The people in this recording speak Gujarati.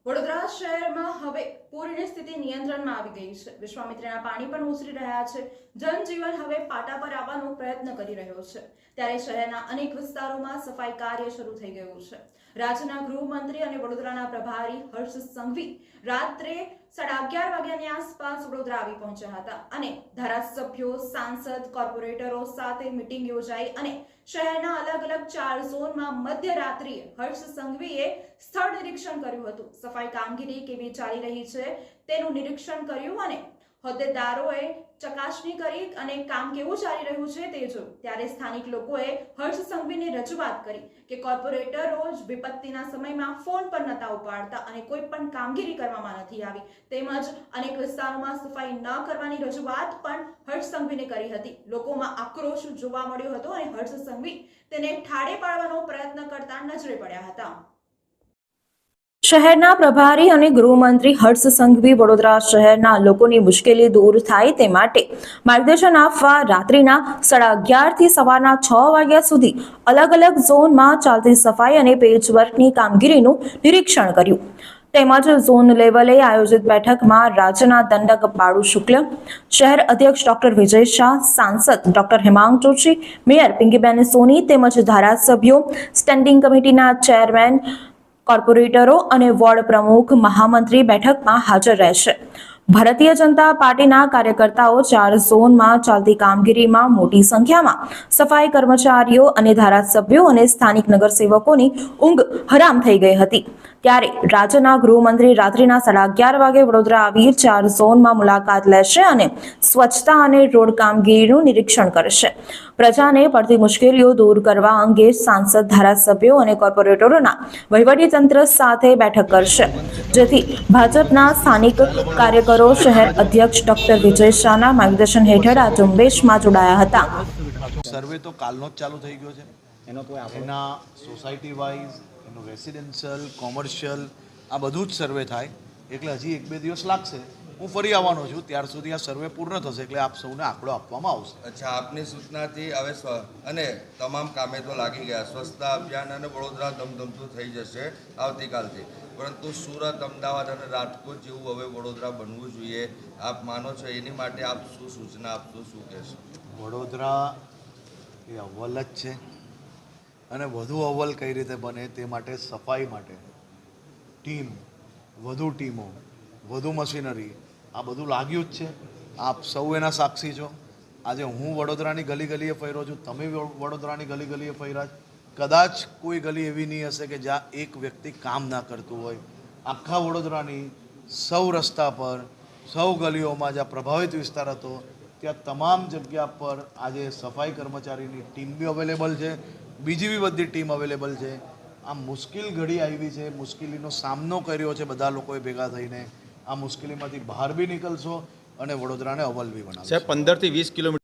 વડોદરા શહેરમાં હવે પૂરની સ્થિતિ નિયંત્રણમાં આવી ગઈ છે। વિશ્વામિત્રીના પાણી પણ ઓસરી રહ્યા છે। જનજીવન હવે પાટા પર આવવાનો પ્રયત્ન કરી રહ્યો છે। ત્યારે શહેરના અનેક વિસ્તારોમાં સફાઈ કાર્ય શરૂ થઈ ગયું છે। રાજ્યના ગૃહમંત્રી અને વડોદરાના પ્રભારી હર્ષ સંઘવી રાત્રે 11:30 વાગ્યાની આસપાસ વડોદરા આવી પહોંચ્યા હતા અને ધારાસભ્યો, સાંસદ, કોર્પોરેટરો સાથે મીટિંગ યોજાઈ અને શહેરના અલગ અલગ 4 ઝોનમાં મધ્યરાત્રિએ હર્ષ સંઘવીએ સ્થળ નિરીક્ષણ કર્યું હતું। સફાઈ કામગીરી કેવી ચાલી રહી છે તેનું નિરીક્ષણ કર્યું અને હોદ્દેદારોએ ચકાસણી કરી અને કામ કેવું ચાલી રહ્યું છે તે જોયું। ત્યારે સ્થાનિક લોકોએ હર્ષ સંઘવીને રજૂઆત કરી કે કોર્પોરેટરો જ વિપત્તિના સમયમાં ફોન પર નતા ઉપાડતા અને કોઈ પણ કામગીરી કરવામાં નથી આવી। તેમજ અનેક વિસ્તારોમાં સફાઈ ન કરવાની રજૂઆત પણ હર્ષ સંઘવીને કરી હતી। લોકોમાં આક્રોશ જોવા મળ્યો હતો અને હર્ષ સંઘવી તેને ઠાડે પાડવાનો પ્રયત્ન કરતા નજરે પડ્યા હતા। શહેરના પ્રભારી અને ગૃહમંત્રી હર્ષ સંઘવી વડોદરા શહેરના લોકોની મુશ્કેલી દૂર થાય તે માટે માર્ગદર્શન આપવા રાત્રિના 11:30 થી સવારના 6 વાગ્યા સુધી અલગ અલગ ઝોનમાં ચાલતી સફાઈ અને પેચવર્કની કામગીરીનું નિરીક્ષણ કર્યું। તેમજ ઝોન લેવલે આયોજિત બેઠકમાં રાજ્યના દંડક બાળુ શુક્લ, શહેર અધ્યક્ષ ડોક્ટર વિજય શાહ, સાંસદ ડોક્ટર હેમાંગ જોશી, મેયર પિંકીબેન સોની તેમજ ધારાસભ્યો, સ્ટેન્ડિંગ કમિટીના ચેરમેન, કોર્પોરેટરો અને વોર્ડ પ્રમુખ, મહામંત્રી બેઠકમાં હાજર રહેશે। ભારતીય જનતા પાર્ટીના કાર્યકર્તાઓ 4 ઝોનમાં ચાલતી કામગીરીમાં મોટી સંખ્યામાં સફાઈ કર્મચારીઓ અને ધારાસભ્યો અને સ્થાનિક નગરસેવકોની ઊંઘ હરામ થઈ ગઈ હતી। ત્યારે રાજ્યના ગૃહમંત્રી રાત્રિના 11:30 વાગે વડોદરા આવી 4 ઝોનમાં મુલાકાત લેશે અને સ્વચ્છતા અને રોડ કામગીરીનું નિરીક્ષણ કરશે। પ્રજાને પડતી મુશ્કેલીઓ દૂર કરવા અંગે સાંસદ, ધારાસભ્યો અને કોર્પોરેટરોના વહીવટીતંત્ર સાથે બેઠક કરશે, જેથી ભાજપના સ્થાનિક કાર્યકરો શહેર અધ્યક્ષ ડોક્ટર વિજય શાહના માર્ગદર્શન હેઠળ આ ઝુંબેશમાં જોડાયા હતા। સર્વે તો કાલનો જ ચાલુ થઈ ગયો છે। એના સોસાયટી વાઇઝ, એનું રેસિડેન્શિયલ, કોમર્શિયલ આ બધું જ સર્વે થાય એટલે હજી 1-2 દિવસ લાગશે। હું ફરી આવવાનો છું, ત્યાર સુધી આ સર્વે પૂર્ણ થશે એટલે આપ સૌને આંકડો આપવામાં આવશે। અચ્છા, આપની સૂચનાથી હવે અને તમામ કામે તો લાગી ગયા, સ્વચ્છતા અભિયાન અને વડોદરા ધમધમતું થઈ જશે આવતીકાલથી, પરંતુ સુરત, અમદાવાદ અને રાજકોટ જેવું હવે વડોદરા બનવું જોઈએ આપ માનો છો? એની માટે આપ શું સૂચના આપશો, શું કહેશો? વડોદરા એ અવ્વલ જ છે અને વધુ અવ્વલ કઈ રીતે બને તે માટે સફાઈ માટે ટીમ, વધુ ટીમો, વધુ મશીનરી આ બધું લાગ્યું જ છે। આપ સૌ એના સાક્ષી છો। આજે હું વડોદરાની ગલી ગલીએ ફર્યો છું, તમે વડોદરાની ગલી ગલીએ ફર્યા છો। કદાચ કોઈ ગલી એવી નહીં હશે કે જ્યાં એક વ્યક્તિ કામ ના કરતું હોય। આખા વડોદરાની સૌ રસ્તા પર, સૌ ગલીઓમાં જ્યાં પ્રભાવિત વિસ્તાર હતો ત્યાં તમામ જગ્યા પર આજે સફાઈ કર્મચારીની ટીમ બી અવેલેબલ છે, બીજી બી બધી ટીમ અવેલેબલ છે। આ મુશ્કેલ ઘડી આવી છે, મુશ્કેલીનો સામનો કર્યો છે બધા લોકોએ ભેગા થઈને। આ મુશ્કેલીમાંથી બહાર બી નીકળશો અને વડોદરાને અવ્વલ બી બનાવશો। 15 થી 20 કિલોમીટર